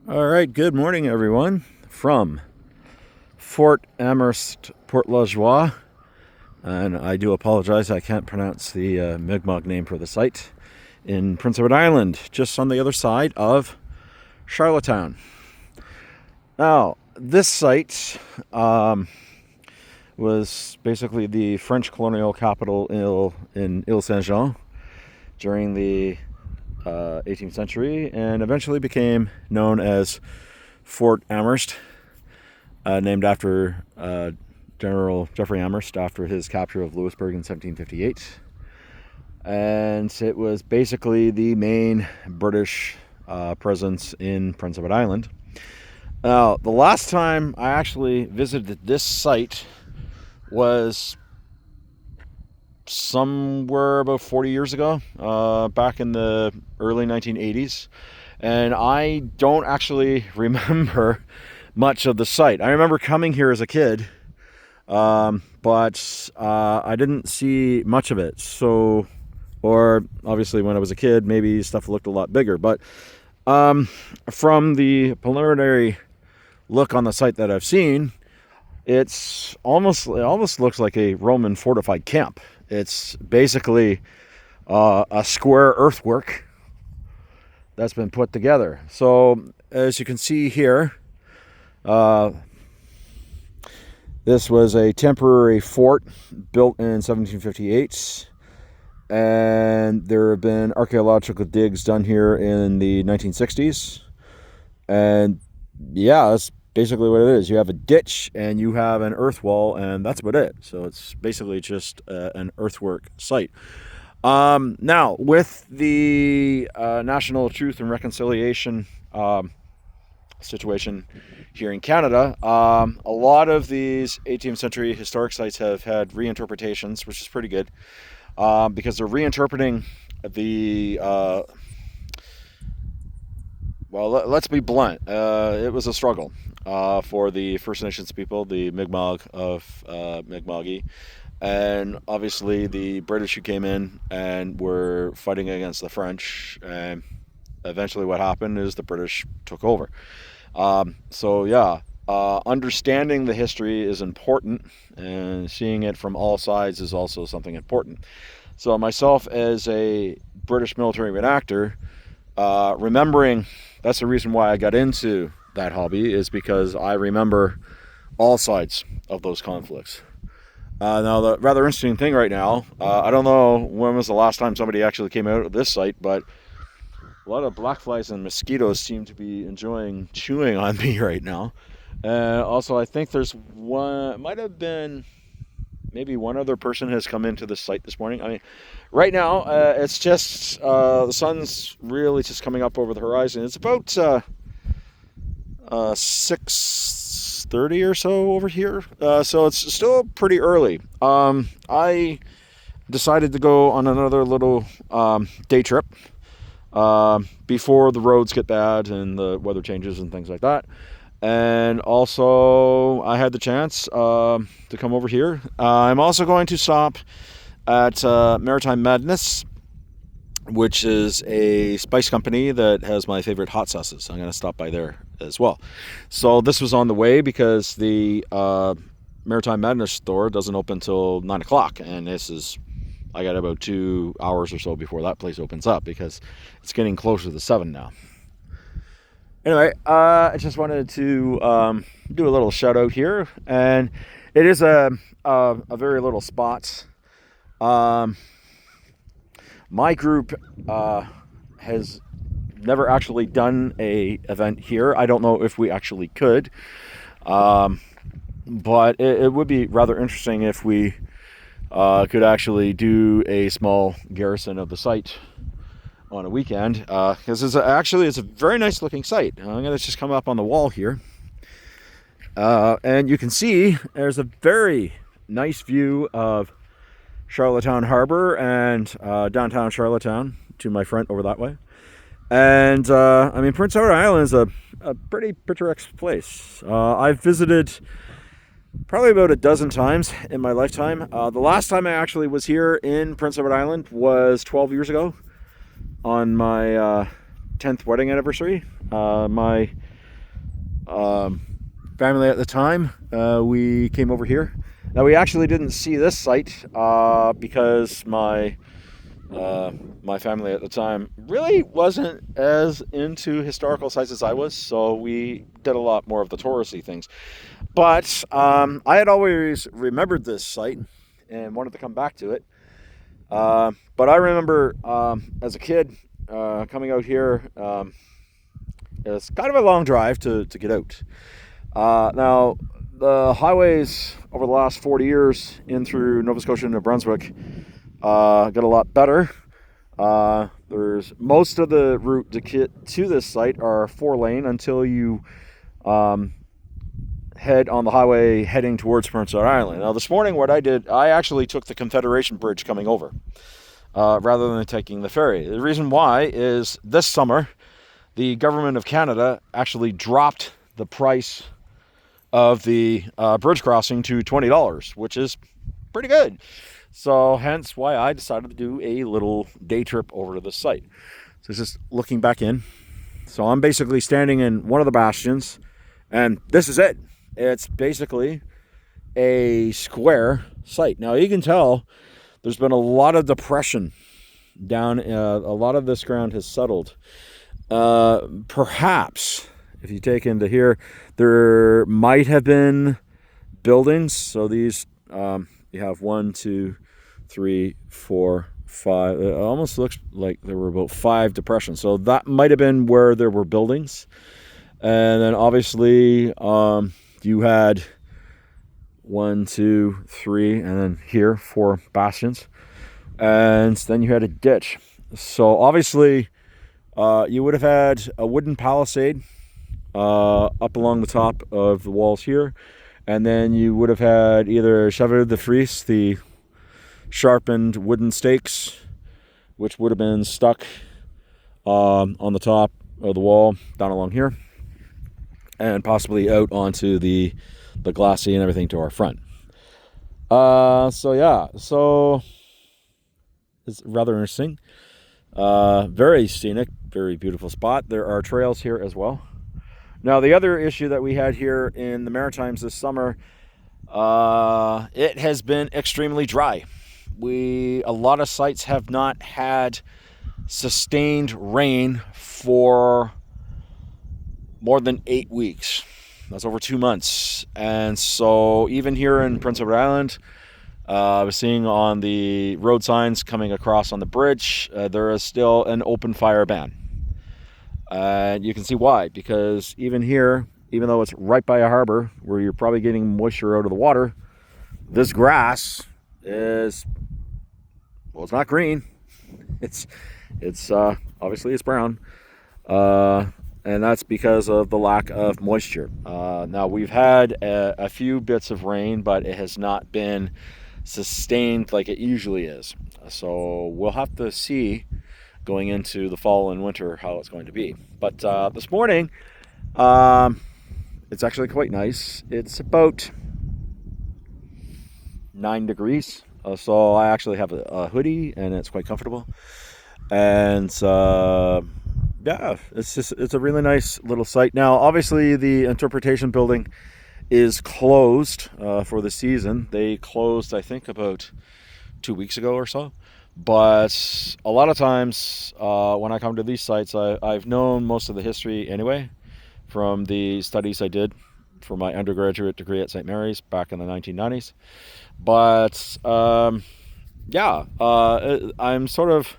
All right, good morning, everyone, from Fort Amherst, Port La Joie. And I do apologize, I can't pronounce the MikMaq name for the site in Prince Edward Island, just on the other side of Charlottetown. Now, this site was basically the French colonial capital in Ile-Saint-Jean during the 18th century, and eventually became known as Fort Amherst, named after General Geoffrey Amherst after his capture of Louisbourg in 1758. And it was basically the main British presence in Prince Edward Island. Now, the last time I actually visited this site was somewhere about 40 years ago, back in the early 1980s. And I don't actually remember much of the site. I remember coming here as a kid, but I didn't see much of it. So, or obviously when I was a kid, maybe stuff looked a lot bigger. But from the preliminary look on the site that I've seen, it almost looks like a Roman fortified camp. It's basically a square earthwork that's been put together. So as you can see here, this was a temporary fort built in 1758, and there have been archaeological digs done here in the 1960s. And yeah, that's basically what it is. You have a ditch and you have an earth wall, and that's about it. So it's basically just an earthwork site. Now, with the National Truth and Reconciliation situation here in Canada, a lot of these 18th century historic sites have had reinterpretations, which is pretty good, because they're reinterpreting the well, let's be blunt. It was a struggle for the First Nations people, the Mi'kmaq of Mi'kmaqi, and obviously the British who came in and were fighting against the French. And eventually, what happened is the British took over. So yeah, understanding the history is important, and seeing it from all sides is also something important. So myself, as a British military reenactor, remembering, that's the reason why I got into that hobby, is because I remember all sides of those conflicts. Now, the rather interesting thing right now, I don't know when was the last time somebody actually came out of this site, but a lot of black flies and mosquitoes seem to be enjoying chewing on me right now. Also, I think there's one, might have been maybe one other person has come into the site this morning. I mean, right now, it's just, the sun's really just coming up over the horizon. It's about 6:30 or so over here. So it's still pretty early. I decided to go on another little day trip before the roads get bad and the weather changes and things like that. And also, I had the chance to come over here. I'm also going to stop at Maritime Madness, which is a spice company that has my favorite hot sauces. I'm going to stop by there as well. So this was on the way because the Maritime Madness store doesn't open until 9 o'clock. And I got about 2 hours or so before that place opens up, because it's getting closer to 7 now. Anyway, I just wanted to do a little shout out here, and it is a very little spot. My group has never actually done a event here. I don't know if we actually could, but it would be rather interesting if we could actually do a small garrison of the site on a weekend, because it's a very nice looking site. I'm going to just come up on the wall here, and you can see there's a very nice view of Charlottetown Harbor and downtown Charlottetown to my front over that way. And I mean, Prince Edward Island is a pretty picturesque place. I've visited probably about a dozen times in my lifetime. The last time I actually was here in Prince Edward Island was 12 years ago on my 10th wedding anniversary. My family at the time, we came over here. Now we actually didn't see this site because my family at the time really wasn't as into historical sites as I was, so we did a lot more of the touristy things. But I had always remembered this site and wanted to come back to it. But I remember as a kid coming out here. It's kind of a long drive to get out. Now, the highways over the last 40 years in through Nova Scotia and New Brunswick got a lot better. There's most of the route to get to this site are 4-lane until you head on the highway heading towards Prince Edward Island. Now, this morning, what I did, I actually took the Confederation Bridge coming over rather than taking the ferry. The reason why is this summer, the government of Canada actually dropped the price of the bridge crossing to $20, which is pretty good. So hence why I decided to do a little day trip over to the site. So just looking back in. So I'm basically standing in one of the bastions, and this is it. It's basically a square site. Now you can tell there's been a lot of depression down. A lot of this ground has settled. Perhaps if you take into here, there might have been buildings. So these, you have 1, 2, 3, 4, 5. It almost looks like there were about 5 depressions. So that might have been where there were buildings. And then obviously, you had 1, 2, 3, and then here 4 bastions. And then you had a ditch. So obviously, you would have had a wooden palisade up along the top of the walls here, and then you would have had either chevaux de frise, the sharpened wooden stakes, which would have been stuck on the top of the wall down along here, and possibly out onto the glassy and everything to our front. So yeah, so it's rather interesting. Very scenic, very beautiful spot. There are trails here as well. Now, the other issue that we had here in the Maritimes this summer, it has been extremely dry. A lot of sites have not had sustained rain for more than 8 weeks. That's over 2 months. And so even here in Prince Edward Island, I was seeing on the road signs coming across on the bridge, there is still an open fire ban. And you can see why, because even here, even though it's right by a harbor where you're probably getting moisture out of the water, this grass is, well, it's not green. It's obviously it's brown. And that's because of the lack of moisture. Now, we've had a few bits of rain, but it has not been sustained like it usually is. So we'll have to see going into the fall and winter how it's going to be. But this morning, it's actually quite nice. It's about 9 degrees. So I actually have a hoodie, and it's quite comfortable. And yeah, it's a really nice little site. Now, obviously, the interpretation building is closed for the season. They closed, I think, about 2 weeks ago or so. But a lot of times when I come to these sites, I've known most of the history anyway from the studies I did for my undergraduate degree at St. Mary's back in the 1990s. But yeah, I'm sort of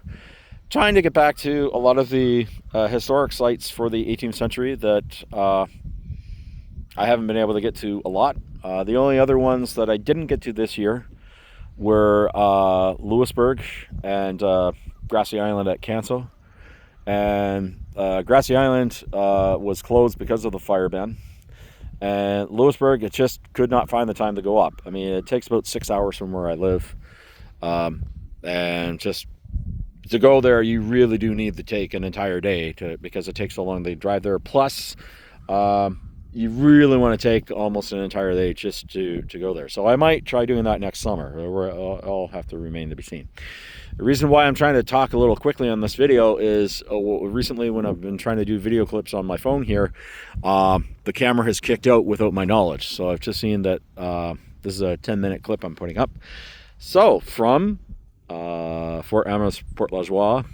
trying to get back to a lot of the historic sites for the 18th century that I haven't been able to get to a lot. The only other ones that I didn't get to this year were Louisburg and Grassy Island at Canso. And Grassy Island was closed because of the fire ban. And Louisburg, it just could not find the time to go up. I mean, it takes about 6 hours from where I live. And just to go there, you really do need to take an entire day because it takes so long to drive there. Plus, you really want to take almost an entire day just to go there. So I might try doing that next summer. I'll have to remain to be seen. The reason why I'm trying to talk a little quickly on this video is recently when I've been trying to do video clips on my phone here, the camera has kicked out without my knowledge. So I've just seen that this is a 10-minute clip I'm putting up. So from Fort Amherst, Port La Joie,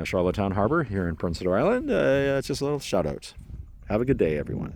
Charlottetown Harbor here in Prince Edward Island, it's just a little shout out. Have a good day, everyone.